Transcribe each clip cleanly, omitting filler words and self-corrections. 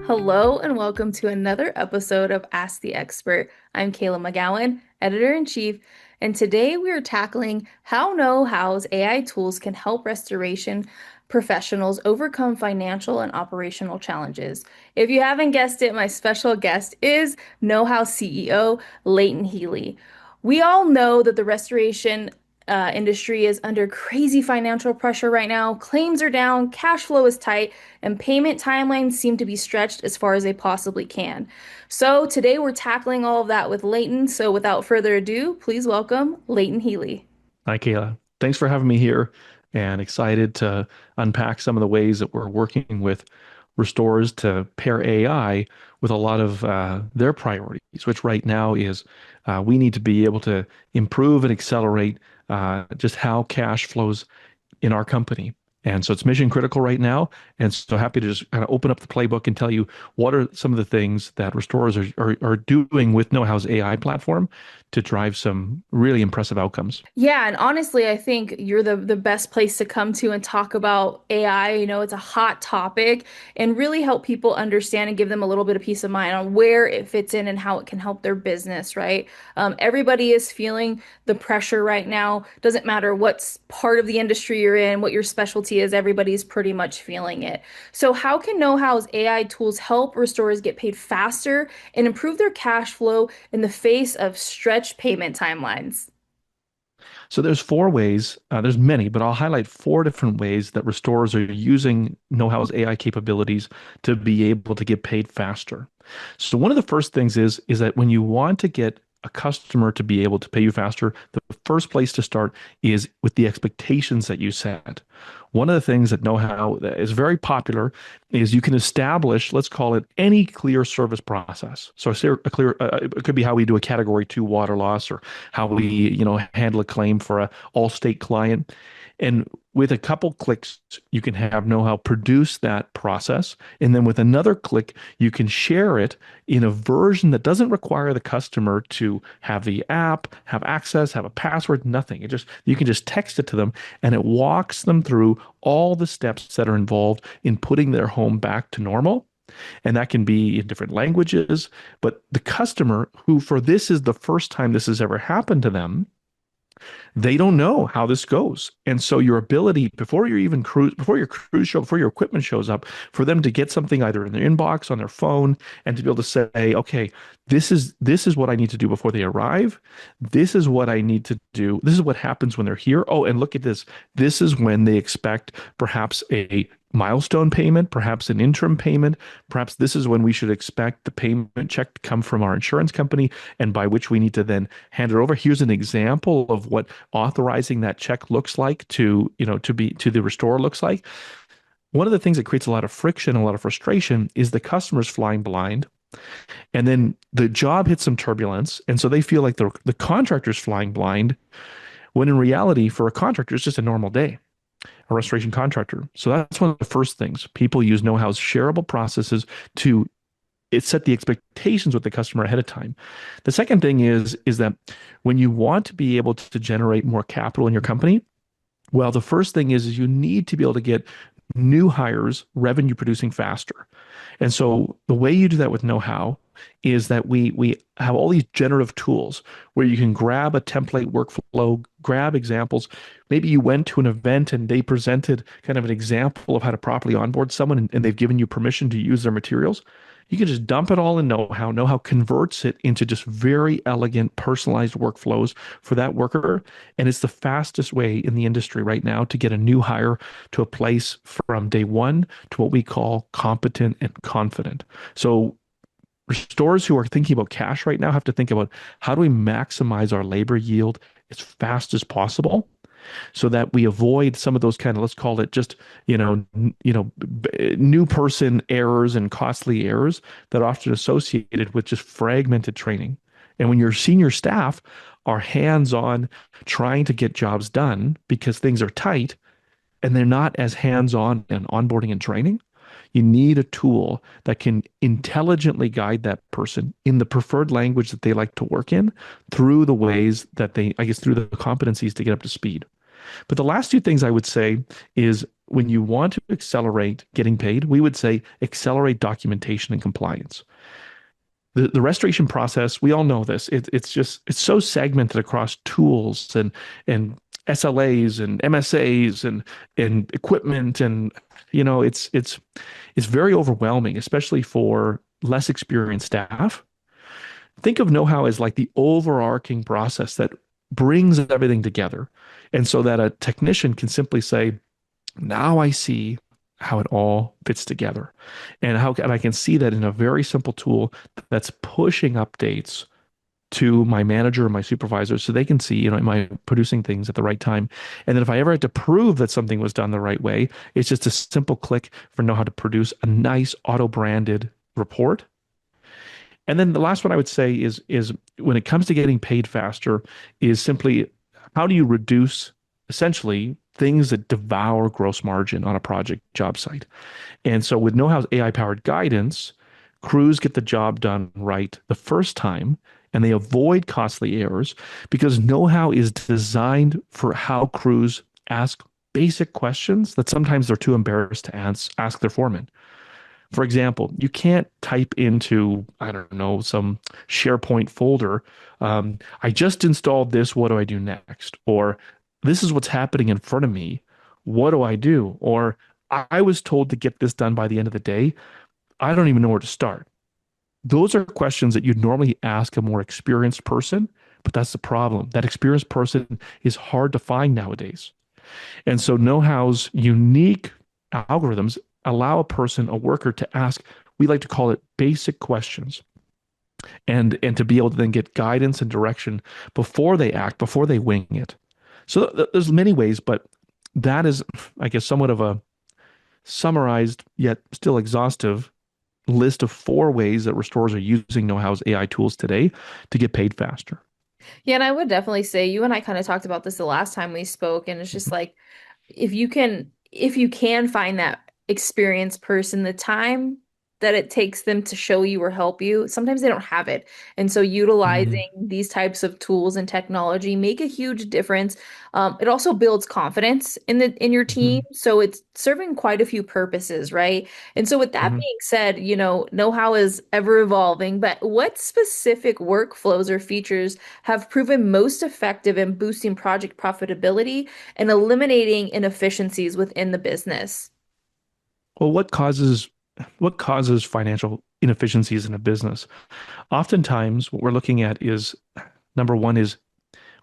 Hello and welcome to another episode of Ask the Expert. I'm Kayla McGowan, editor-in-chief, and today we are tackling how KnowHow's AI tools can help restoration professionals overcome financial and operational challenges. If you haven't guessed it, my special guest is KnowHow CEO Leighton Healey. We all know that the restoration industry is under crazy financial pressure right now. Claims are down, cash flow is tight, and payment timelines seem to be stretched as far as they possibly can. So today we're tackling all of that with Leighton. So without further ado, please welcome Leighton Healey. Hi, Kayla. Thanks for having me here and excited to unpack some of the ways that we're working with restorers to pair AI with a lot of their priorities, which right now is we need to be able to improve and accelerate just how cash flows in our company. And so it's mission critical right now. And so happy to just kind of open up the playbook and tell you what are some of the things that restorers are doing with KnowHow's AI platform to drive some really impressive outcomes. Yeah, and honestly, I think you're the best place to come to and talk about AI. You know, it's a hot topic and really help people understand and give them a little bit of peace of mind on where it fits in and how it can help their business, right? Everybody is feeling the pressure right now. Doesn't matter what part of the industry you're in, what your specialty is, everybody's pretty much feeling it. So, how can KnowHow's AI tools help restorers get paid faster and improve their cash flow in the face of stretched payment timelines? So there's four ways, there's many, but I'll highlight four different ways that restorers are using KnowHow's AI capabilities to be able to get paid faster. So one of the first things is that when you want to get a customer to be able to pay you faster, the first place to start is with the expectations that you set. One of the things that KnowHow that is very popular is you can establish, let's call it any clear service process. So a clear, it could be how we do a category two water loss or how we, handle a claim for a all-state client. And with a couple clicks, you can have KnowHow produce that process. And then with another click, you can share it in a version that doesn't require the customer to have the app, have access, have a password, nothing. You can just text it to them and it walks them through all the steps that are involved in putting their home back to normal. And that can be in different languages. But the customer who for this is the first time this has ever happened to them, they don't know how this goes. And so your ability before you're even cruise, before your cruise show, before your equipment shows up, for them to get something either in their inbox, on their phone, and to be able to say, okay, this is what I need to do before they arrive. This is what I need to do. This is what happens when they're here. Oh, and look at this. This is when they expect perhaps a milestone payment, perhaps an interim payment. Perhaps this is when we should expect the payment check to come from our insurance company and by which we need to then hand it over. Here's an example of what authorizing that check looks like to the restorer looks like. One of the things that creates a lot of friction, a lot of frustration is the customers flying blind. And then the job hits some turbulence. And so they feel like the contractor's flying blind, when in reality, for a contractor, it's just a normal day, a restoration contractor. So that's one of the first things. People use KnowHow's shareable processes to set the expectations with the customer ahead of time. The second thing is that when you want to be able to generate more capital in your company, well, the first thing is you need to be able to get new hires revenue producing faster. And so the way you do that with KnowHow is that we have all these generative tools where you can grab a template workflow, grab examples. Maybe you went to an event and they presented kind of an example of how to properly onboard someone and they've given you permission to use their materials. You can just dump it all in KnowHow. KnowHow converts it into just very elegant, personalized workflows for that worker. And it's the fastest way in the industry right now to get a new hire to a place from day one to what we call competent and confident. So restorers who are thinking about cash right now have to think about how do we maximize our labor yield as fast as possible so that we avoid some of those kind of, let's call it just, new person errors and costly errors that are often associated with just fragmented training. And when your senior staff are hands-on trying to get jobs done because things are tight and they're not as hands-on in onboarding and training, you need a tool that can intelligently guide that person in the preferred language that they like to work in through the ways that through the competencies to get up to speed. But the last two things I would say is when you want to accelerate getting paid, we would say accelerate documentation and compliance. The restoration process, we all know this. It's so segmented across tools and SLAs and MSAs and equipment and it's very overwhelming, especially for less experienced staff. Think of know-how as like the overarching process that brings everything together. And so that a technician can simply say, now I see how it all fits together. And I can see that in a very simple tool that's pushing updates to my manager or my supervisor so they can see, am I producing things at the right time? And then if I ever had to prove that something was done the right way, it's just a simple click for know how to produce a nice auto-branded report. And then the last one I would say is when it comes to getting paid faster is simply how do you reduce essentially things that devour gross margin on a project job site. And so with Know-how's AI powered guidance, crews get the job done right the first time and they avoid costly errors because Know-how is designed for how crews ask basic questions that sometimes they're too embarrassed to ask their foreman. For example, you can't type into, I don't know, some SharePoint folder, I just installed this, what do I do next? Or this is what's happening in front of me. What do I do? Or I was told to get this done by the end of the day. I don't even know where to start. Those are questions that you'd normally ask a more experienced person, but that's the problem. That experienced person is hard to find nowadays. And so know-how's unique algorithms allow a person, a worker, to ask, we like to call it basic questions, and to be able to then get guidance and direction before they act, before they wing it. So there's many ways, but that is, I guess, somewhat of a summarized yet still exhaustive list of 4 ways that restorers are using know-how's AI tools today to get paid faster. Yeah, and I would definitely say you and I kind of talked about this the last time we spoke, and it's just like if you can find that experienced person, the time that it takes them to show you or help you, sometimes they don't have it. And so Mhm. utilizing these types of tools and technology make a huge difference. It also builds confidence in your team. Mhm. So it's serving quite a few purposes, right? And so with that Mhm. being said, know-how is ever evolving, but what specific workflows or features have proven most effective in boosting project profitability and eliminating inefficiencies within the business? Well, what causes financial inefficiencies in a business? Oftentimes, what we're looking at is number one is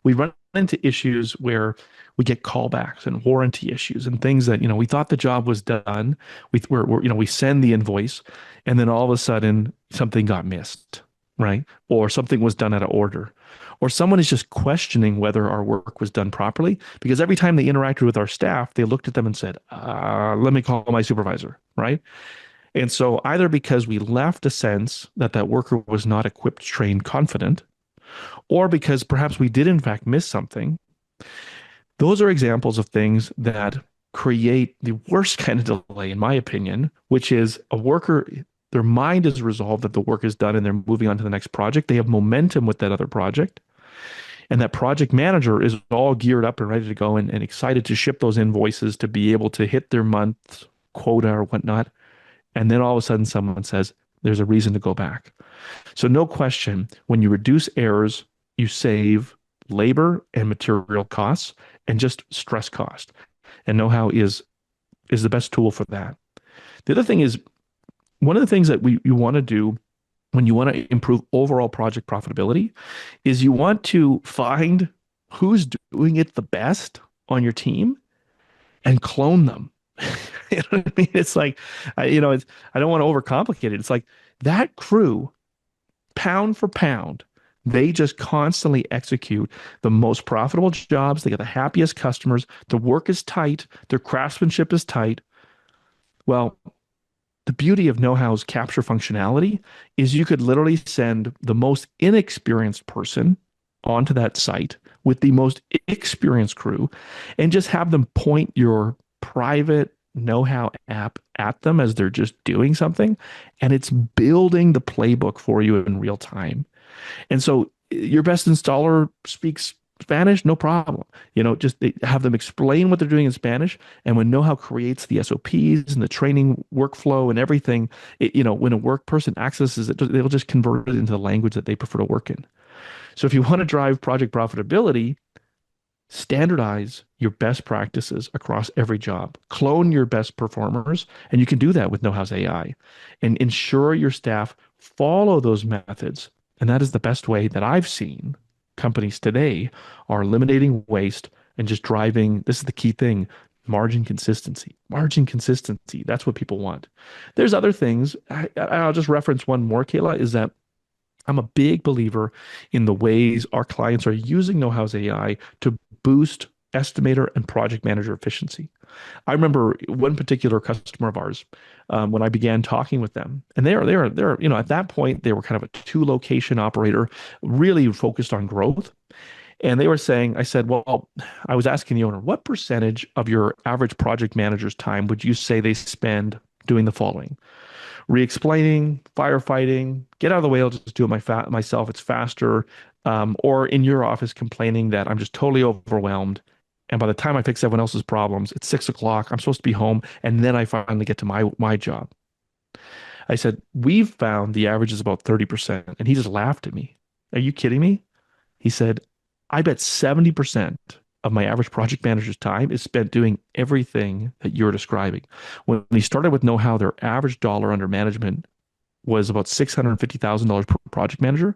we run into issues where we get callbacks and warranty issues and things that, we thought the job was done. We send the invoice and then all of a sudden something got missed, right? Or something was done out of order. Or someone is just questioning whether our work was done properly because every time they interacted with our staff, they looked at them and said, let me call my supervisor, right? And so either because we left a sense that that worker was not equipped, trained, confident, or because perhaps we did in fact miss something. Those are examples of things that create the worst kind of delay, in my opinion, which is a worker, their mind is resolved that the work is done and they're moving on to the next project. They have momentum with that other project. And that project manager is all geared up and ready to go and excited to ship those invoices to be able to hit their month quota or whatnot. And then all of a sudden someone says, there's a reason to go back. So no question, when you reduce errors, you save labor and material costs and just stress cost. And know-how is the best tool for that. The other thing is one of the things that you want to do when you want to improve overall project profitability is you want to find who's doing it the best on your team and clone them. You know what I mean? It's like, I don't want to overcomplicate it. It's like that crew pound for pound, they just constantly execute the most profitable jobs. They get the happiest customers. The work is tight. Their craftsmanship is tight. Well, the beauty of know-how's capture functionality is you could literally send the most inexperienced person onto that site with the most experienced crew and just have them point your private know-how app at them as they're just doing something. And it's building the playbook for you in real time. And so your best installer speaks Spanish, no problem. Just have them explain what they're doing in Spanish. And when know-how creates the SOPs and the training workflow and everything, when a work person accesses it, they'll just convert it into the language that they prefer to work in. So if you want to drive project profitability, standardize your best practices across every job. Clone your best performers, and you can do that with KnowHow's AI. And ensure your staff follow those methods. And that is the best way that I've seen companies today are eliminating waste and just driving, this is the key thing, margin consistency. Margin consistency. That's what people want. There's other things. I'll just reference one more, Kayla, is that I'm a big believer in the ways our clients are using KnowHow's AI to boost estimator and project manager efficiency. I remember one particular customer of ours when I began talking with them, and they're at that point they were kind of a two location operator, really focused on growth. And they were saying, I said, well, I was asking the owner, what percentage of your average project manager's time would you say they spend doing the following? Re-explaining, firefighting, get out of the way, I'll just do it myself, it's faster. Or in your office complaining that I'm just totally overwhelmed. And by the time I fix everyone else's problems, it's 6 o'clock, I'm supposed to be home, and then I finally get to my job. I said, we've found the average is about 30%. And he just laughed at me. Are you kidding me? He said, I bet 70% of my average project manager's time is spent doing everything that you're describing. When he started with KnowHow, their average dollar under management was about $650,000 per project manager.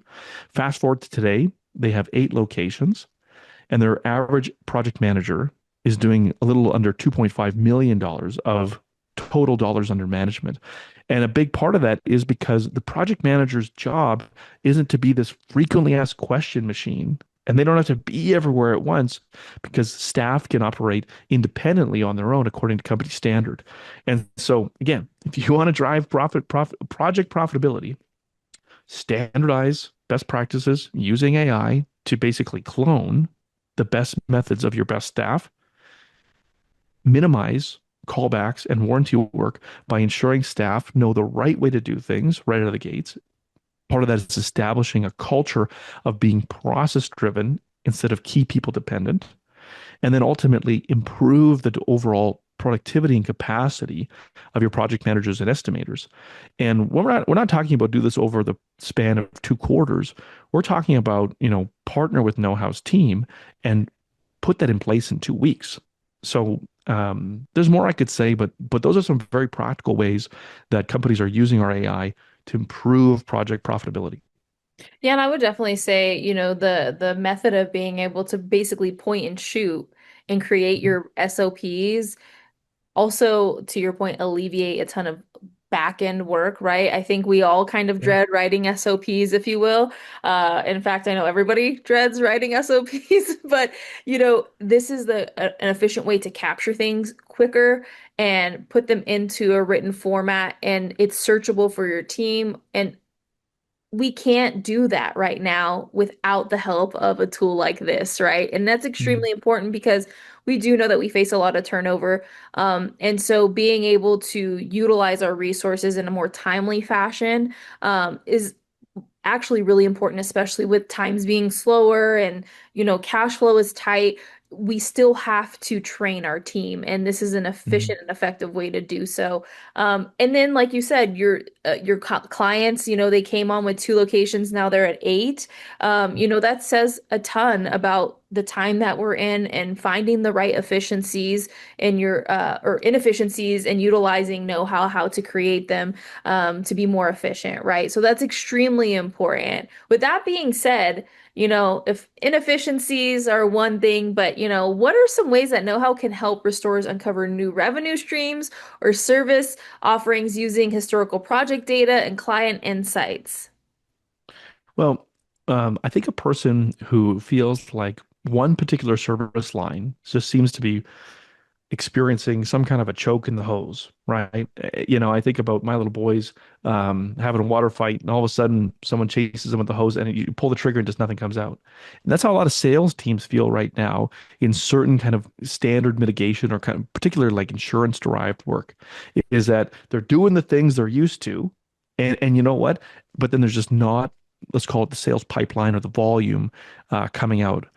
Fast forward to today, they have 8 locations, and their average project manager is doing a little under $2.5 million of total dollars under management. And a big part of that is because the project manager's job isn't to be this frequently asked question machine. And they don't have to be everywhere at once because staff can operate independently on their own according to company standard. And so, again, if you want to drive project profitability, standardize best practices using AI to basically clone the best methods of your best staff, minimize callbacks and warranty work by ensuring staff know the right way to do things right out of the gates. Part of that is establishing a culture of being process driven instead of key people dependent, and then ultimately improve the overall productivity and capacity of your project managers and estimators. And when we're not talking about do this over the span of 2 quarters. We're talking about, partner with KnowHow's team and put that in place in 2 weeks. So there's more I could say, but those are some very practical ways that companies are using our AI to improve project profitability. Yeah, and I would definitely say, the method of being able to basically point and shoot and create your SOPs also, to your point, alleviate a ton of back end work, right? I think we all kind of Yeah. dread writing SOPs, if you will. In fact, I know everybody dreads writing SOPs, but this is an efficient way to capture things quicker and put them into a written format, and it's searchable for your team. And we can't do that right now without the help of a tool like this, right? And that's Mhm. extremely important because we do know that we face a lot of turnover. And so being able to utilize our resources in a more timely fashion is actually really important, especially with times being slower and, cash flow is tight. We still have to train our team, and this is an Mhm. efficient and effective way to do so. And then, like you said, your clients, they came on with 2 locations, now they're at 8. That says a ton about the time that we're in and finding the right efficiencies in your or inefficiencies and utilizing know-how how to create them to be more efficient, right? So that's extremely important. With that being said, if inefficiencies are one thing, but what are some ways that know-how can help restorers uncover new revenue streams or service offerings using historical project data and client insights? Well, I think a person who feels like one particular service line just seems to be experiencing some kind of a choke in the hose, right? I think about my little boys having a water fight, and all of a sudden someone chases them with the hose, and you pull the trigger and just nothing comes out. And that's how a lot of sales teams feel right now in certain kind of standard mitigation or kind of particular like insurance derived work, is that they're doing the things they're used to, and you know what? But then there's just not, let's call it the sales pipeline or the volume coming out.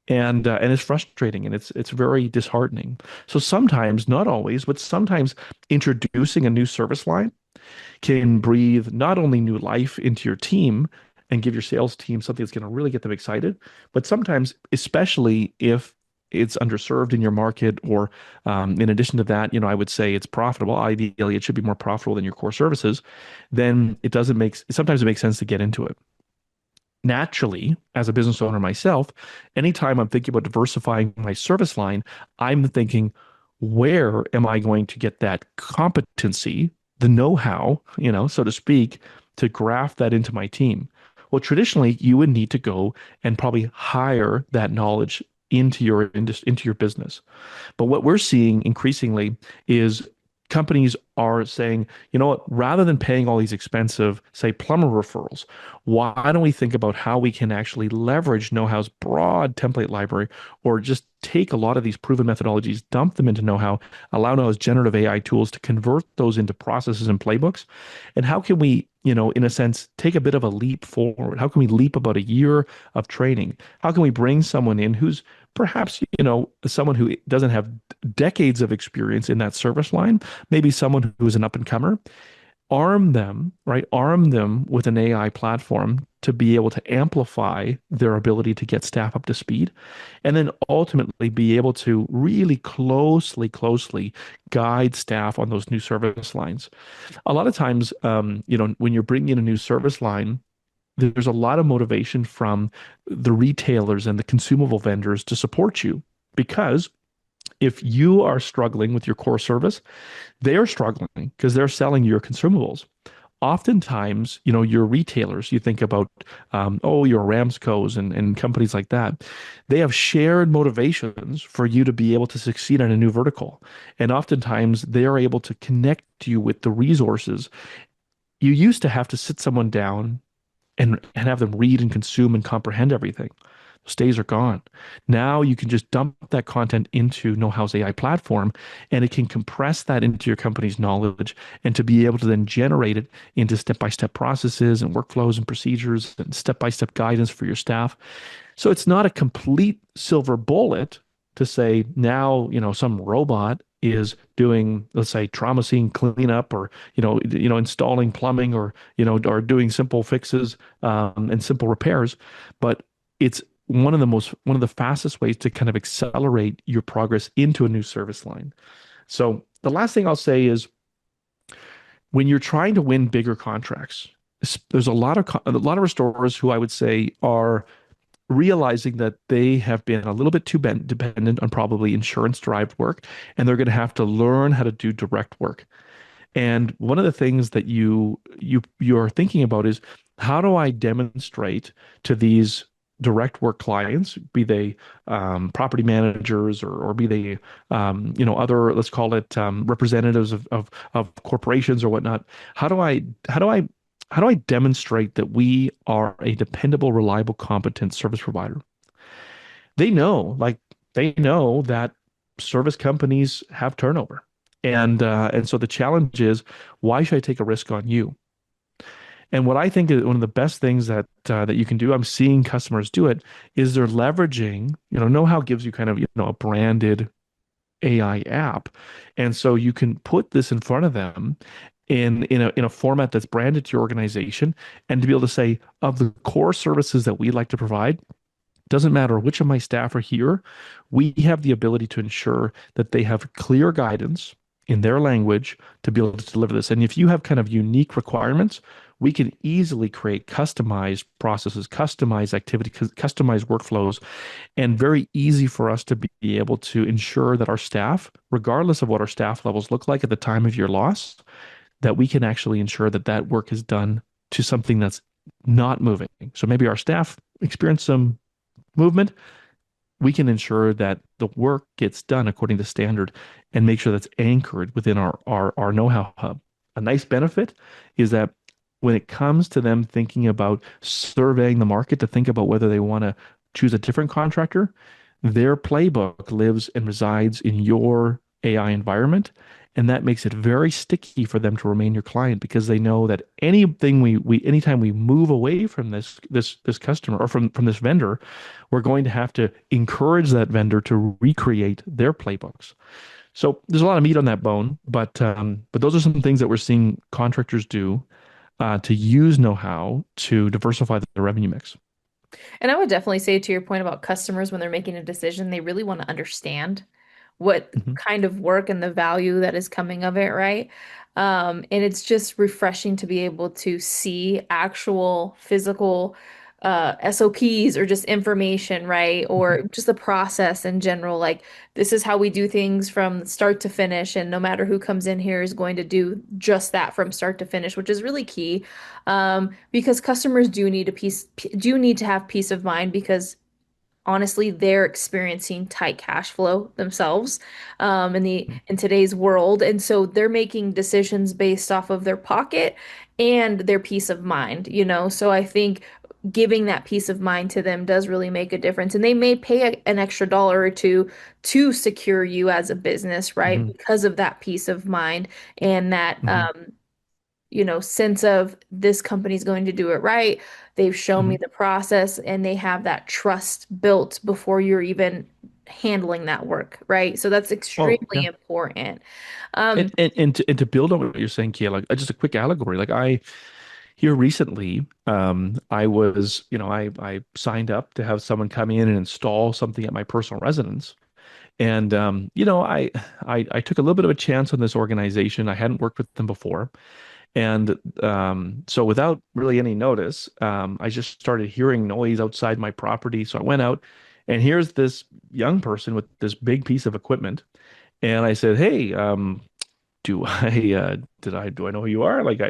and it's frustrating and it's very disheartening. So sometimes, not always, but sometimes introducing a new service line can breathe not only new life into your team and give your sales team something that's going to really get them excited, but sometimes, especially if it's underserved in your market, or in addition to that, I would say it's profitable. Ideally, it should be more profitable than your core services. Then it doesn't make, sometimes it makes sense to get into it. Naturally, as a business owner myself, anytime I'm thinking about diversifying my service line, I'm thinking, where am I going to get that competency, the know-how, so to speak, to graft that into my team? Well, traditionally, you would need to go and probably hire that knowledge into your business. But what we're seeing increasingly is companies are saying, you know what, rather than paying all these expensive, say, plumber referrals, why don't we think about how we can actually leverage KnowHow's broad template library, or just take a lot of these proven methodologies, dump them into KnowHow, allow KnowHow's generative AI tools to convert those into processes and playbooks? And how can we, in a sense, take a bit of a leap forward? How can we leap about a year of training? How can we bring someone in who's perhaps, someone who doesn't have decades of experience in that service line, maybe someone who is an up and comer, arm them, right? Arm them with an AI platform to be able to amplify their ability to get staff up to speed, and then ultimately be able to really closely guide staff on those new service lines. A lot of times, when you're bringing in a new service line, there's a lot of motivation from the retailers and the consumable vendors to support you, because if you are struggling with your core service, they are struggling because they're selling your consumables. Oftentimes, your retailers, you think about, your Ramsco's and companies like that, they have shared motivations for you to be able to succeed in a new vertical. And oftentimes, they are able to connect you with the resources. You used to have to sit someone down and have them read and consume and comprehend everything. Those days are gone. Now you can just dump that content into KnowHow's AI platform, and it can compress that into your company's knowledge, and to be able to then generate it into step-by-step processes and workflows and procedures and step-by-step guidance for your staff. So it's not a complete silver bullet to say now, some robot is doing, let's say, trauma scene cleanup, or, installing plumbing, or, or doing simple fixes, and simple repairs. But it's one of the fastest ways to kind of accelerate your progress into a new service line. So the last thing I'll say is, when you're trying to win bigger contracts, there's a lot of restorers who I would say are realizing that they have been a little bit too dependent on probably insurance derived work, and they're going to have to learn how to do direct work. And one of the things that you're thinking about is, how do I demonstrate to these direct work clients, be they property managers, or be they other, let's call it, representatives of corporations or whatnot. How do I demonstrate that we are a dependable, reliable, competent service provider? They know, like they know that service companies have turnover. And so the challenge is, why should I take a risk on you? And what I think is one of the best things that you can do, I'm seeing customers do it, is they're leveraging, KnowHow gives you kind of, a branded AI app. And so you can put this in front of them in a format that's branded to your organization, and to be able to say, of the core services that we like to provide, doesn't matter which of my staff are here, we have the ability to ensure that they have clear guidance in their language to be able to deliver this. And if you have kind of unique requirements, we can easily create customized processes, customized activity, customized workflows, and very easy for us to be able to ensure that our staff, regardless of what our staff levels look like at the time of your loss, that we can actually ensure that that work is done to something that's not moving. So maybe our staff experience some movement. We can ensure that the work gets done according to standard, and make sure that's anchored within our know-how hub. A nice benefit is that when it comes to them thinking about surveying the market to think about whether they want to choose a different contractor, their playbook lives and resides in your AI environment, And that makes it very sticky for them to remain your client because they know that anytime we move away from this customer or from this vendor, we're going to have to encourage that vendor to recreate their playbooks. So there's a lot of meat on that bone, but those are some things that we're seeing contractors do to use know-how to diversify the revenue mix. And I would definitely say to your point about customers when they're making a decision, they really want to understand what Hmm. kind of work and the value that is coming of it, right? And it's just refreshing to be able to see actual physical SOPs or just information, right? Or just the process in general. Like, this is how we do things from start to finish, and no matter who comes in here is going to do just that from start to finish, which is really key. Because customers do need to have peace of mind because honestly they're experiencing tight cash flow themselves in today's world, and so they're making decisions based off of their pocket and their peace of mind, you know. So I think giving that peace of mind to them does really make a difference, and they may pay an extra dollar or two to secure you as a business, right, Hmm. because of that peace of mind and that Hmm. sense of this company's going to do it right. They've shown me Hmm. the process and they have that trust built before you're even handling that work, right? So that's Oh, extremely yeah. important. Um, And to build on what you're saying, Kia, like just a quick allegory. Like I here recently, I was, I signed up to have someone come in and install something at my personal residence. And I took a little bit of a chance on this organization. I hadn't worked with them before. And so without really any notice, I just started hearing noise outside my property. So I went out and here's this young person with this big piece of equipment. And I said, "Hey, do I do I know who you are? Like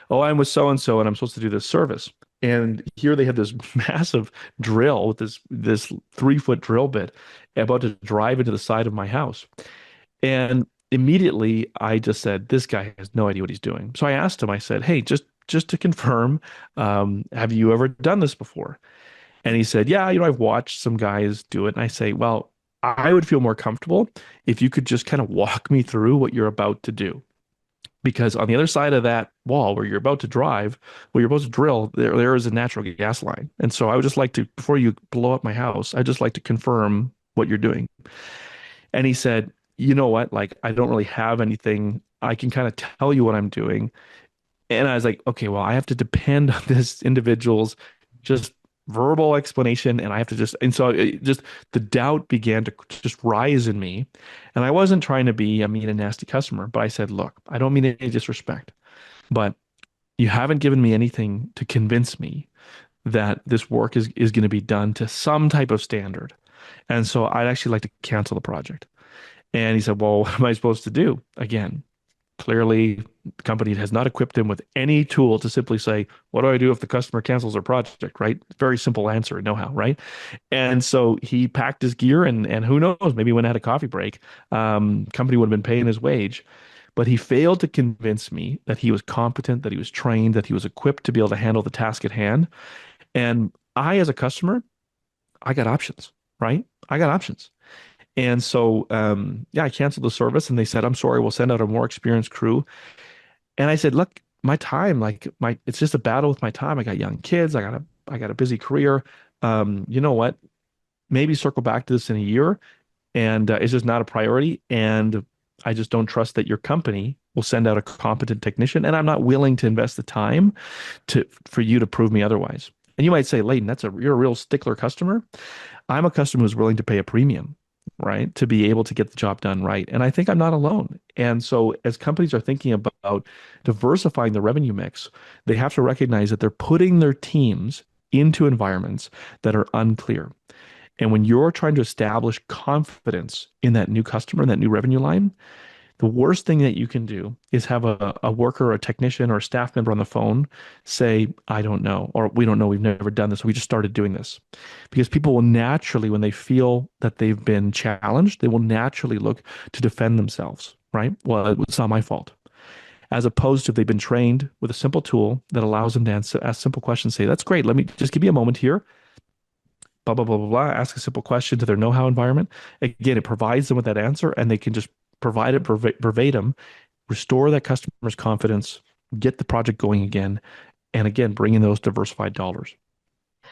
oh, I'm with so and so, and I'm supposed to do this service." And here they have this massive drill with this 3 foot drill bit about to drive into the side of my house. And immediately I just said, "This guy has no idea what he's doing." So I asked him. I said, "Hey, just to confirm, have you ever done this before?" And he said, "Yeah, I've watched some guys do it." And I say, "Well, I would feel more comfortable if you could just kind of walk me through what you're about to do." Because on the other side of that wall where you're about to drive, where you're about to drill, there is a natural gas line. And so I would just like to, before you blow up my house, I'd just like to confirm what you're doing. And he said, "You know what? Like, I don't really have anything. I can kind of tell you what I'm doing." And I was like, "Okay, well, I have to depend on this individual's just verbal explanation, and I have to and so just the doubt began to just rise in me. And I wasn't trying to be a mean and nasty customer, but I said, "Look, I don't mean any disrespect, but you haven't given me anything to convince me that this work is going to be done to some type of standard. And so I'd actually like to cancel the project." And he said, "Well, what am I supposed to do?" Again, clearly, the company has not equipped him with any tool to simply say, "What do I do if the customer cancels their project?" Right? Very simple answer, know-how, right? And so he packed his gear and who knows, maybe when I had a coffee break, company would have been paying his wage. But he failed to convince me that he was competent, that he was trained, that he was equipped to be able to handle the task at hand. And I, as a customer, I got options, right? I got options. And so, yeah, I canceled the service and they said, "I'm sorry, we'll send out a more experienced crew." And I said, "Look, my time, like it's just a battle with my time. I got young kids. I got a busy career. You know what? Maybe circle back to this in a year." And it's just not a priority. And I just don't trust that your company will send out a competent technician. And I'm not willing to invest the time for you to prove me otherwise. And you might say, "Leighton, you're a real stickler customer." I'm a customer who's willing to pay a premium, right, to be able to get the job done right. And I think I'm not alone. And so, as companies are thinking about diversifying the revenue mix, they have to recognize that they're putting their teams into environments that are unclear. And when you're trying to establish confidence in that new customer, in that new revenue line, the worst thing that you can do is have a worker, a technician, or a staff member on the phone say, "I don't know," or "We don't know, we've never done this. We just started doing this." Because people will naturally, when they feel that they've been challenged, they will naturally look to defend themselves, right? "Well, it's not my fault." As opposed to if they've been trained with a simple tool that allows them to ask simple questions, say, "That's great. Let me just give you a moment here, blah, blah, blah, blah, blah," ask a simple question to their know-how environment. Again, it provides them with that answer and they can just provide it verbatim, restore that customer's confidence, get the project going again, and again, bring in those diversified dollars.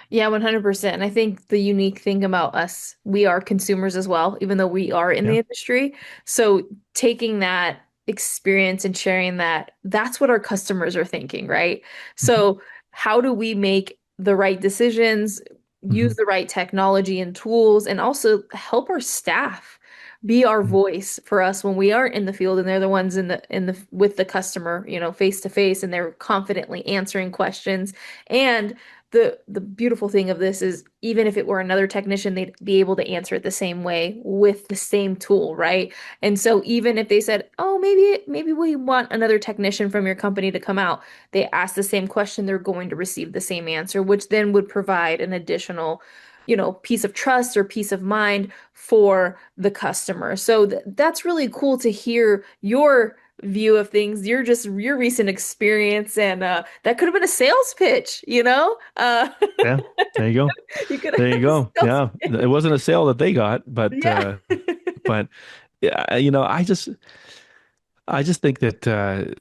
Yeah, 100%. And I think the unique thing about us, we are consumers as well, even though we are in Yeah. the industry. So taking that experience and sharing that, that's what our customers are thinking, right? Hmm. So how do we make the right decisions, use Hmm. the right technology and tools, and also help our staff be our voice for us when we aren't in the field and they're the ones in the with the customer, face to face, and they're confidently answering questions. And the beautiful thing of this is even if it were another technician, they'd be able to answer it the same way with the same tool, right? And so even if they said, "Oh, maybe we want another technician from your company to come out," they ask the same question, they're going to receive the same answer, which then would provide an additional, piece of trust or peace of mind for the customer. So that's really cool to hear your view of things, your recent experience, and that could have been a sales pitch, Yeah. There you go. you could have There you had a go. sales Yeah. It pitch. wasn't a sale that they got, Yeah. but yeah, I just think that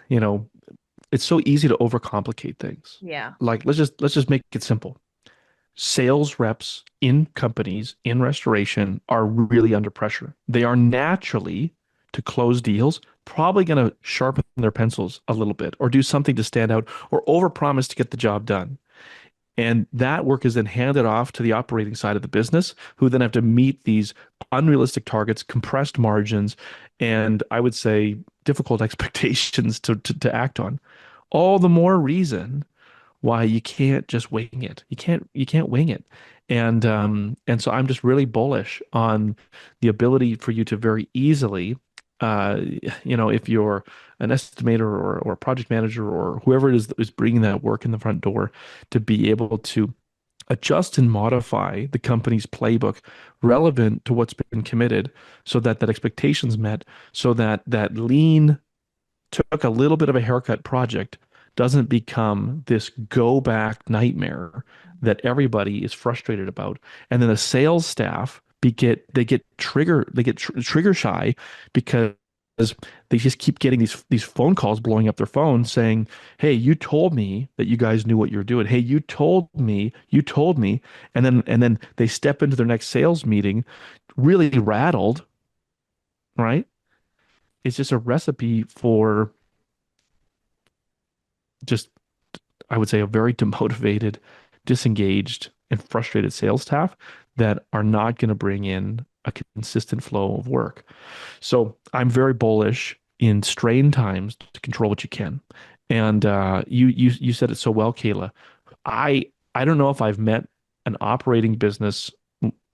you know, it's so easy to overcomplicate things. Yeah. Like let's just make it simple. Sales reps in companies in restoration are really under pressure. They are naturally, to close deals, probably going to sharpen their pencils a little bit or do something to stand out or overpromise to get the job done. And that work is then handed off to the operating side of the business, who then have to meet these unrealistic targets, compressed margins, and I would say difficult expectations to act on. All the more reason why you can't just wing it. You can't wing it. And so I'm just really bullish on the ability for you to very easily uh if you're an estimator or a project manager or whoever it is that is bringing that work in the front door, to be able to adjust and modify the company's playbook relevant to what's been committed, so that that expectation's met, so that that lean took a little bit of a haircut project doesn't become this go back nightmare that everybody is frustrated about. And then the sales staff trigger shy because they just keep getting these phone calls blowing up their phone saying, "Hey, you told me that you guys knew what you're doing. Hey, you told me." And then they step into their next sales meeting really rattled, right? It's just a recipe for just, I would say, a very demotivated, disengaged, and frustrated sales staff that are not going to bring in a consistent flow of work. So I'm very bullish in strain times to control what you can. And you said it so well, Kayla. I don't know if I've met an operating business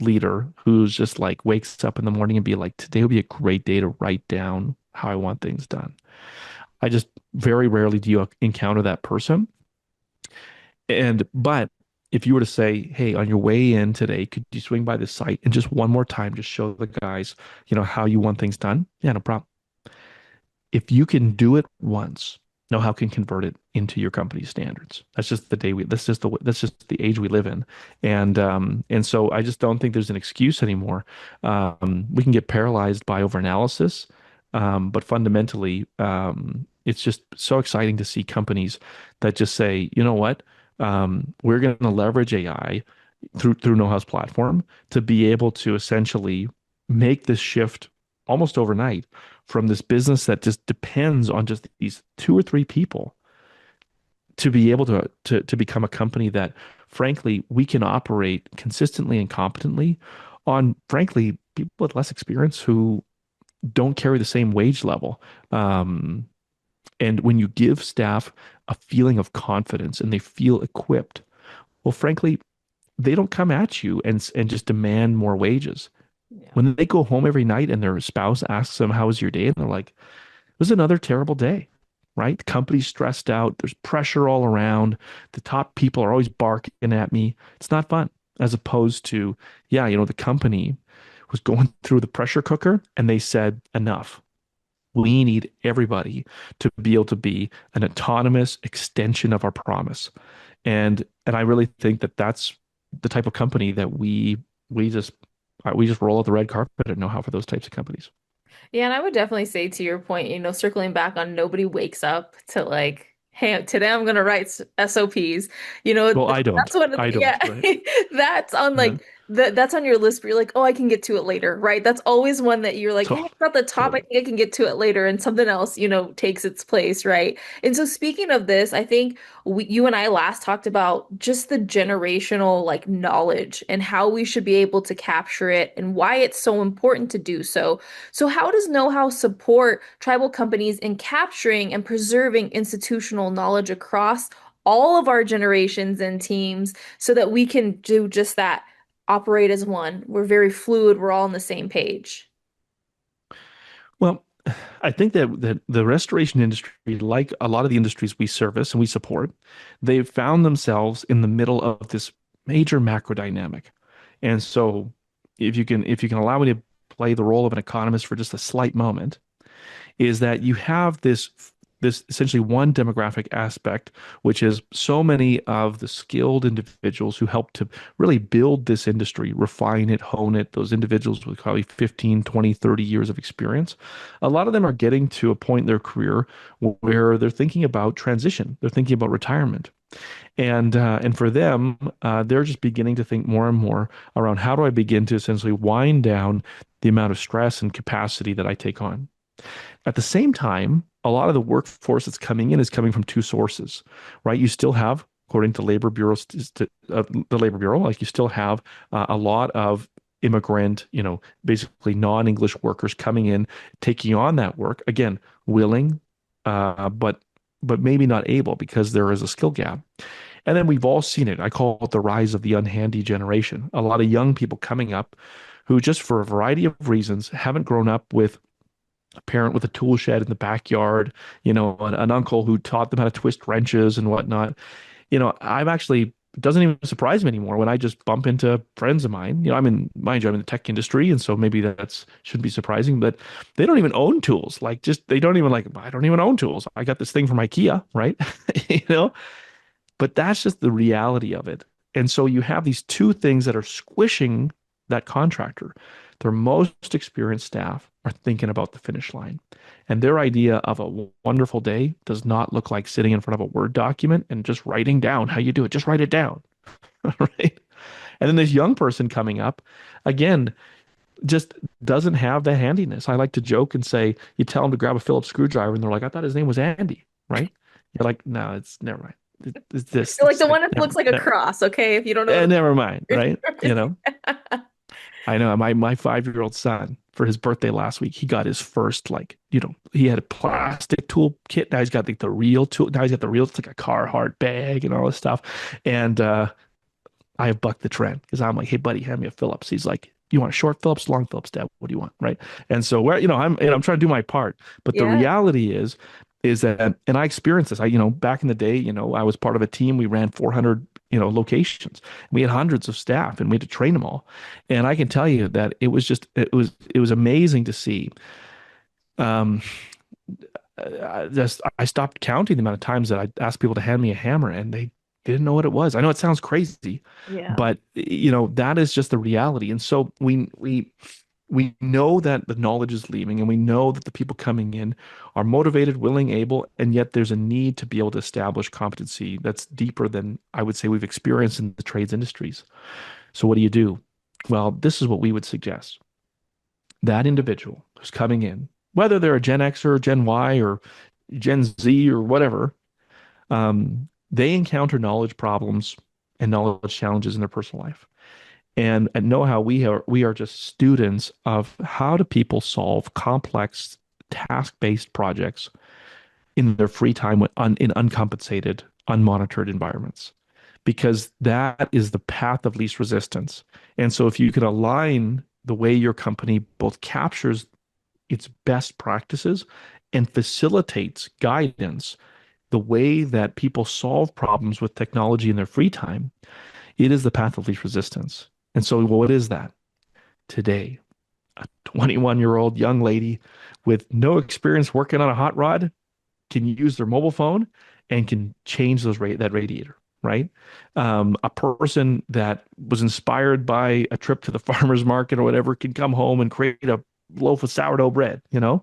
leader who's just like wakes up in the morning and be like, today would be a great day to write down how I want things done. I just very rarely do you encounter that person. But if you were to say, hey, on your way in today, could you swing by the site and just one more time, just show the guys, how you want things done? Yeah, no problem. If you can do it once, KnowHow can convert it into your company's standards. That's just the age we live in. And so I just don't think there's an excuse anymore. We can get paralyzed by overanalysis, but fundamentally, it's just so exciting to see companies that just say, you know what? We're going to leverage AI through KnowHow's platform to be able to essentially make this shift almost overnight from this business that just depends on just these two or three people to be able to become a company that, frankly, we can operate consistently and competently on, frankly, people with less experience who don't carry the same wage level. And when you give staff a feeling of confidence and they feel equipped, well, frankly, they don't come at you and just demand more wages. Yeah. When they go home every night and their spouse asks them, "How was your day?" and they're like, "It was another terrible day." Right? The company's stressed out. There's pressure all around. The top people are always barking at me. It's not fun. As opposed to, yeah, the company was going through the pressure cooker and they said, enough. We need everybody to be able to be an autonomous extension of our promise. And I really think that that's the type of company that we just roll out the red carpet and know how for those types of companies. Yeah, and I would definitely say to your point, circling back on nobody wakes up to like, hey, today I'm gonna write SOPs. Well, I That's don't. what, I yeah, don't, right? that's on Yeah. like that's on your list, but you're like, oh, I can get to it later, right? That's always one that you're like, To hey, it's not the top. I Totally. think I can get to it later, and something else, takes its place, right? And so speaking of this, I think you and I last talked about just the generational like knowledge and how we should be able to capture it and why it's so important to do so. So, how does KnowHow support tribal companies in capturing and preserving institutional knowledge across all of our generations and teams so that we can do just that, operate as one? We're very fluid, we're all on the same page. Well, I think that the restoration industry, like a lot of the industries we service and we support, they've found themselves in the middle of this major macro dynamic. And so if you can allow me to play the role of an economist for just a slight moment, is that you have this essentially one demographic aspect, which is so many of the skilled individuals who help to really build this industry, refine it, hone it, those individuals with probably 15, 20, 30 years of experience. A lot of them are getting to a point in their career where they're thinking about transition. They're thinking about retirement. And for them, they're just beginning to think more and more around how do I begin to essentially wind down the amount of stress and capacity that I take on. At the same time, a lot of the workforce that's coming in is coming from two sources, right? You still have, according to Labor Bureau, the Labor Bureau, like you still have a lot of immigrant, basically non-English workers coming in, taking on that work. Again, willing, but maybe not able because there is a skill gap. And then we've all seen it. I call it the rise of the unhandy generation. A lot of young people coming up who just for a variety of reasons haven't grown up with a parent with a tool shed in the backyard, an uncle who taught them how to twist wrenches and whatnot. I'm actually, it doesn't even surprise me anymore when I just bump into friends of mine. Mind you, I'm in the tech industry, and so maybe that's shouldn't be surprising, but they don't even own tools. Like, just they don't even like, I don't even own tools. I got this thing from IKEA, right? You know, but that's just the reality of it. And so you have these two things that are squishing that contractor. Their most experienced staff are thinking about the finish line. And their idea of a wonderful day does not look like sitting in front of a Word document and just writing down how you do it. Just write it down. Right. And then this young person coming up, again, just doesn't have the handiness. I like to joke and say, you tell them to grab a Phillips screwdriver, and they're like, I thought his name was Andy, right? You're like, no, it's never mind. It's this. Like It's the like one that never, looks like a never, cross, okay? If you don't know what never mind, right? it I know my 5-year-old son for his birthday last week, he got his first he had a plastic tool kit. Now he's got like the real tool. Now he's got the real, it's like a Carhartt bag and all this stuff. And I have bucked the trend because I'm like, hey, buddy, hand me a Phillips. He's like, you want a short Phillips, long Phillips, Dad? What do you want? Right. And so I'm trying to do my part. But the Yeah. reality is that, and I experienced this. Back in the day, I was part of a team. We ran 400, locations. We had hundreds of staff and we had to train them all. And I can tell you that it was amazing to see. Um, I stopped counting the amount of times that I asked people to hand me a hammer and they didn't know what it was. I know it sounds crazy, Yeah. but that is just the reality. And so we know that the knowledge is leaving and we know that the people coming in are motivated, willing, able, and yet there's a need to be able to establish competency that's deeper than I would say we've experienced in the trades industries. So what do you do? Well, this is what we would suggest. That individual who's coming in, whether they're a Gen X or Gen Y or Gen Z or whatever, they encounter knowledge problems and knowledge challenges in their personal life. And know how we are just students of how do people solve complex task-based projects in their free time in uncompensated, unmonitored environments, because that is the path of least resistance. And so if you can align the way your company both captures its best practices and facilitates guidance, the way that people solve problems with technology in their free time, it is the path of least resistance. And so, what is that? Today, a 21-year-old young lady with no experience working on a hot rod can use their mobile phone and can change that radiator, right? A person that was inspired by a trip to the farmer's market or whatever can come home and create a loaf of sourdough bread, you know?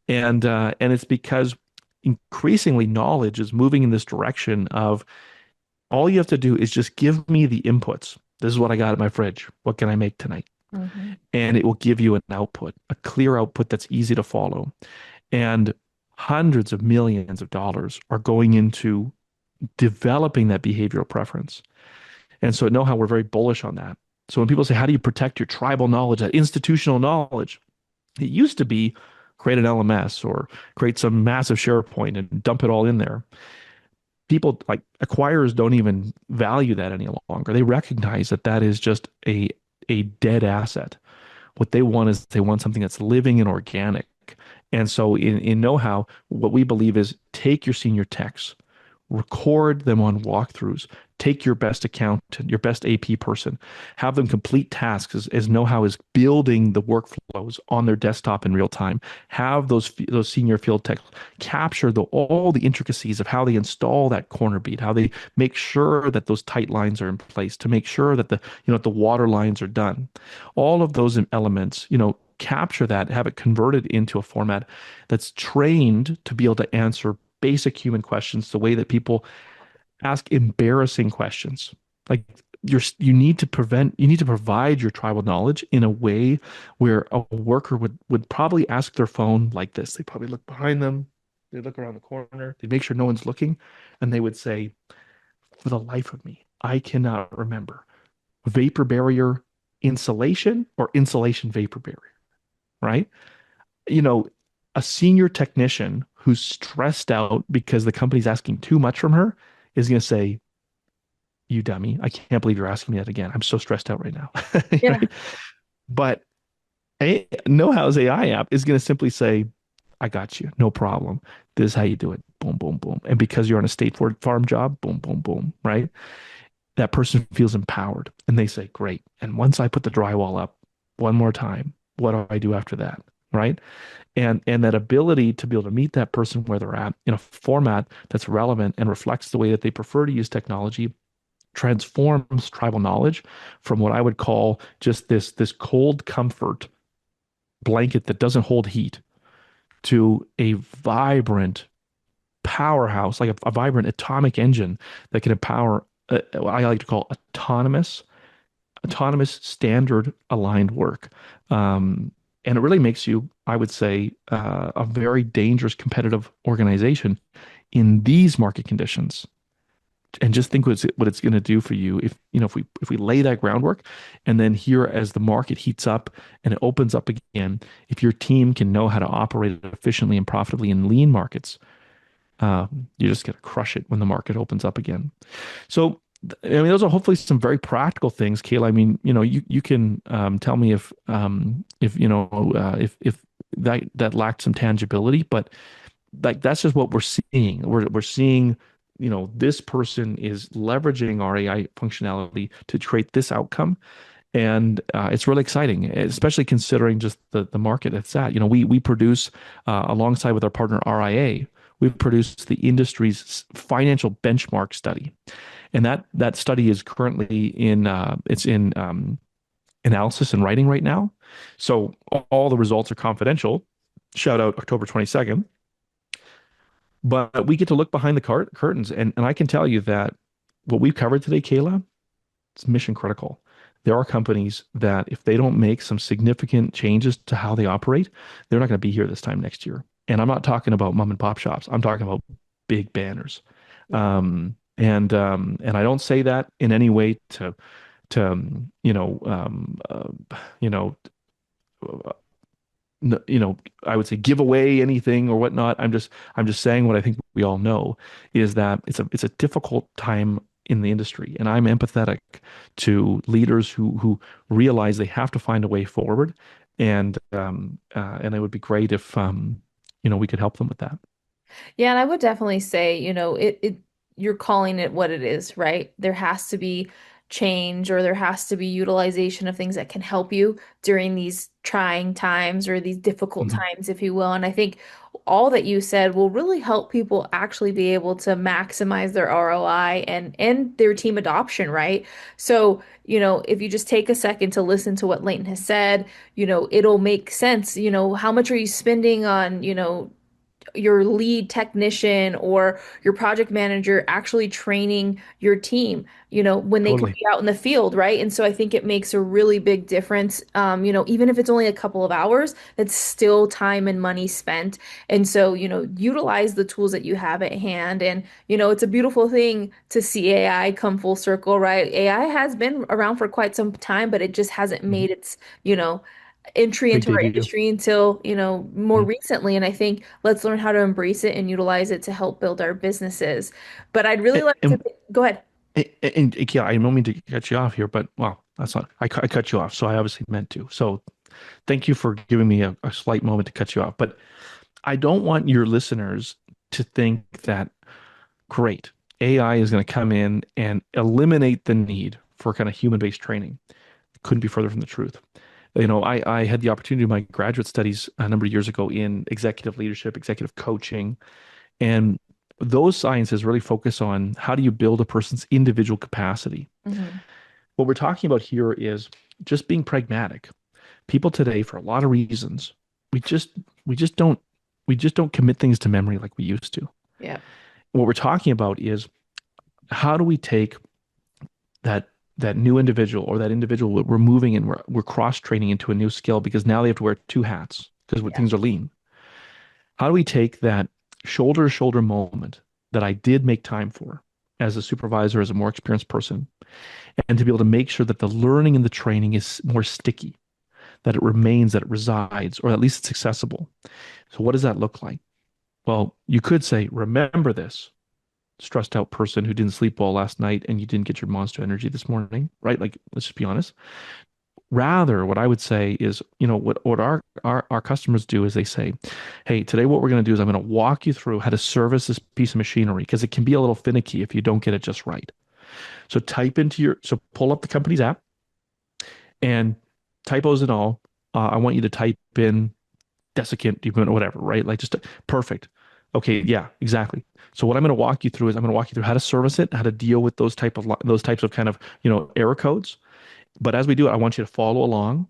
And it's because increasingly knowledge is moving in this direction of all you have to do is just give me the inputs. This is what I got at my fridge. What can I make tonight? Hmm. And it will give you an output, a clear output that's easy to follow. And hundreds of millions of dollars are going into developing that behavioral preference. And so at KnowHow, we're very bullish on that. So when people say, how do you protect your tribal knowledge, that institutional knowledge? It used to be create an LMS or create some massive SharePoint and dump it all in there. People like acquirers don't even value that any longer. They recognize that that is just a dead asset. What they want is they want something that's living and organic. And so in KnowHow, what we believe is take your senior techs, record them on walkthroughs, take your best accountant, your best AP person, have them complete tasks as KnowHow is building the workflows on their desktop in real time. Have those senior field techs capture all the intricacies of how they install that corner bead, how they make sure that those tight lines are in place, to make sure that the water lines are done. All of those elements, capture that, have it converted into a format that's trained to be able to answer basic human questions the way that people ask embarrassing questions. Like you need to provide your tribal knowledge in a way where a worker would probably ask their phone like this. They probably look behind them, they look around the corner, they make sure no one's looking, and they would say, for the life of me, I cannot remember vapor barrier insulation or insulation vapor barrier, right? you know, a senior technician who's stressed out because the company's asking too much from her is going to say, "You dummy, I can't believe you're asking me that again. I'm so stressed out right now." Yeah. Right? But KnowHow's AI app is going to simply say, "I got you, no problem. This is how you do it. Boom, boom, boom." And because you're on a state farm job, boom, boom, boom, right? That person feels empowered and they say, "Great. And once I put the drywall up one more time, what do I do after that?" Right? And that ability to be able to meet that person where they're at in a format that's relevant and reflects the way that they prefer to use technology transforms tribal knowledge from what I would call just this cold comfort blanket that doesn't hold heat to a vibrant powerhouse, like a vibrant atomic engine that can empower what I like to call autonomous standard aligned work. Um, and it really makes you, I would say, a very dangerous competitive organization in these market conditions. And just think what it's going to do for you if we lay that groundwork, and then here as the market heats up and it opens up again, if your team can know how to operate efficiently and profitably in lean markets, you're just going to crush it when the market opens up again. So, I mean, those are hopefully some very practical things, Kayla. I mean, you can tell me if that lacked some tangibility, but like that's just what we're seeing. We're seeing, this person is leveraging our AI functionality to create this outcome, and it's really exciting, especially considering just the market it's at. We produce alongside with our partner RIA. We've produced the industry's financial benchmark study, and that study is currently in analysis and writing right now. So all the results are confidential. Shout out October 22nd. But we get to look behind the curtains, and I can tell you that what we've covered today, Kayla, it's mission critical. There are companies that if they don't make some significant changes to how they operate, they're not going to be here this time next year. And I'm not talking about mom and pop shops. I'm talking about big banners. And I don't say that in any way to you know I would say give away anything or whatnot. I'm just saying what I think we all know is that it's a difficult time in the industry, and I'm empathetic to leaders who realize they have to find a way forward, and it would be great if we could help them with that. Yeah, and I would definitely say, you're calling it what it is, right? There has to be change, or there has to be utilization of things that can help you during these trying times or these difficult Mhm. times, if you will. And I think all that you said will really help people actually be able to maximize their ROI and their team adoption, right? So, if you just take a second to listen to what Leighton has said, it'll make sense. How much are you spending on, your lead technician or your project manager actually training your team, when they could Totally. be out in the field, right? And so I think it makes a really big difference. Even if it's only a couple of hours, that's still time and money spent. And so, utilize the tools that you have at hand. And, it's a beautiful thing to see AI come full circle, right? AI has been around for quite some time, but it just hasn't Mhm. made its, entry Big into our debut. industry until, more Yeah. recently. And I think let's learn how to embrace it and utilize it to help build our businesses. But I'd really And, like to and, go ahead. yeah, I don't mean to cut you off here, but well, that's not, I cut you off, so I obviously meant to. So thank you for giving me a slight moment to cut you off. But I don't want your listeners to think that, great, AI is going to come in and eliminate the need for kind of human-based training. Couldn't be further from the truth. I had the opportunity to do my graduate studies a number of years ago in executive leadership, executive coaching, and those sciences really focus on how do you build a person's individual capacity. Hmm. What we're talking about here is just being pragmatic. People today, for a lot of reasons, we just we just don't we just don't commit things to memory like we used to. Yeah. What we're talking about is how do we take that that new individual or that individual we're moving and we're cross training into a new skill because now they have to wear two hats because Yeah. things are lean. How do we take that shoulder to shoulder moment that I did make time for as a supervisor, as a more experienced person, and to be able to make sure that the learning and the training is more sticky, that it remains, that it resides, or at least it's accessible. So, what does that look like? Well, you could say, remember this stressed out person who didn't sleep well last night and you didn't get your monster energy this morning, right? Like, let's just be honest. Rather, what I would say is, what our customers do is they say, hey, today what we're going to do is I'm going to walk you through how to service this piece of machinery because it can be a little finicky if you don't get it just right. So pull up the company's app and typos and all. I want you to type in desiccant, or whatever, right? Like just perfect. Okay, yeah, exactly. So what I'm going to walk you through is I'm going to walk you through how to service it, how to deal with those types of kind of error codes. But as we do it, I want you to follow along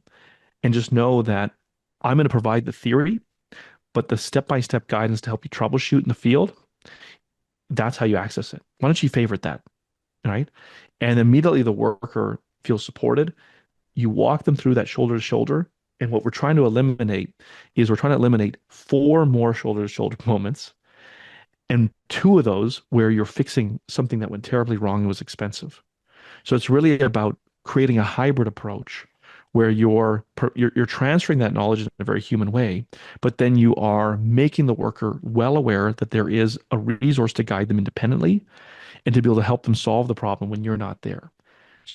and just know that I'm going to provide the theory, but the step-by-step guidance to help you troubleshoot in the field, that's how you access it. Why don't you favorite that, right? And immediately the worker feels supported. You walk them through that shoulder to shoulder. And what we're trying to eliminate is we're trying to eliminate four more shoulder to shoulder moments and two of those where you're fixing something that went terribly wrong and was expensive. So it's really about creating a hybrid approach where you're transferring that knowledge in a very human way, but then you are making the worker well aware that there is a resource to guide them independently and to be able to help them solve the problem when you're not there.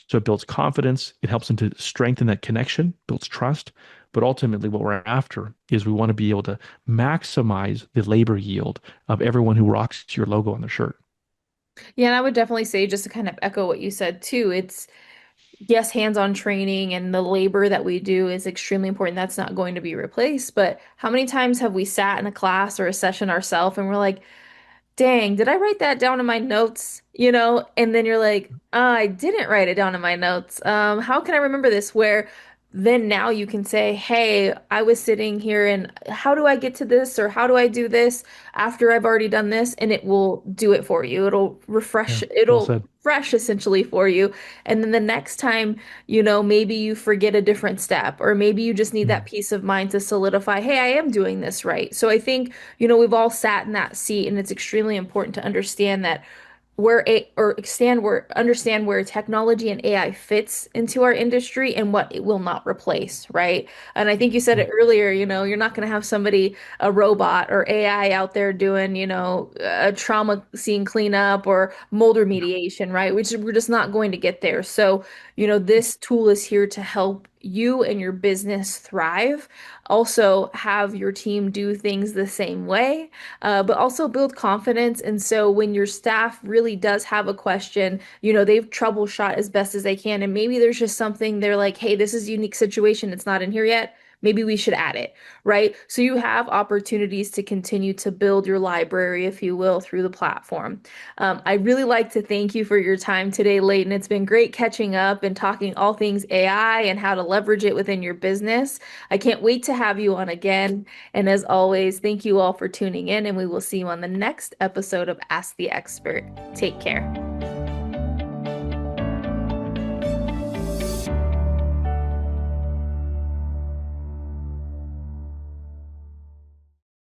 So it builds confidence, it helps them to strengthen that connection, builds trust. But ultimately, what we're after is we want to be able to maximize the labor yield of everyone who rocks your logo on their shirt. Yeah, and I would definitely say, just to kind of echo what you said too, it's yes, hands-on training and the labor that we do is extremely important. That's not going to be replaced. But how many times have we sat in a class or a session ourselves and we're like, dang, did I write that down in my notes? And then you're like, I didn't write it down in my notes. How can I remember this? Where then now you can say, hey, I was sitting here and how do I get to this or how do I do this after I've already done this? And it will do it for you. Yeah, well It'll said. refresh essentially for you. And then the next time, maybe you forget a different step or maybe you just need that Mm. peace of mind to solidify, hey, I am doing this right. So I think we've all sat in that seat, and it's extremely important to understand that understand where technology and AI fits into our industry and what it will not replace, right? And I think you said Yeah. it earlier, you're not going to have a robot or AI out there doing, a trauma scene cleanup or mold remediation, right? Which we're just not going to get there. So, this tool is here to help you and your business thrive. Also, have your team do things the same way, but also build confidence. And so, when your staff really does have a question, they've troubleshot as best as they can. And maybe there's just something they're like, hey, this is a unique situation. It's not in here yet. Maybe we should add it, right? So you have opportunities to continue to build your library, if you will, through the platform. I really like to thank you for your time today, Leighton. It's been great catching up and talking all things AI and how to leverage it within your business. I can't wait to have you on again. And as always, thank you all for tuning in, and we will see you on the next episode of Ask the Expert. Take care.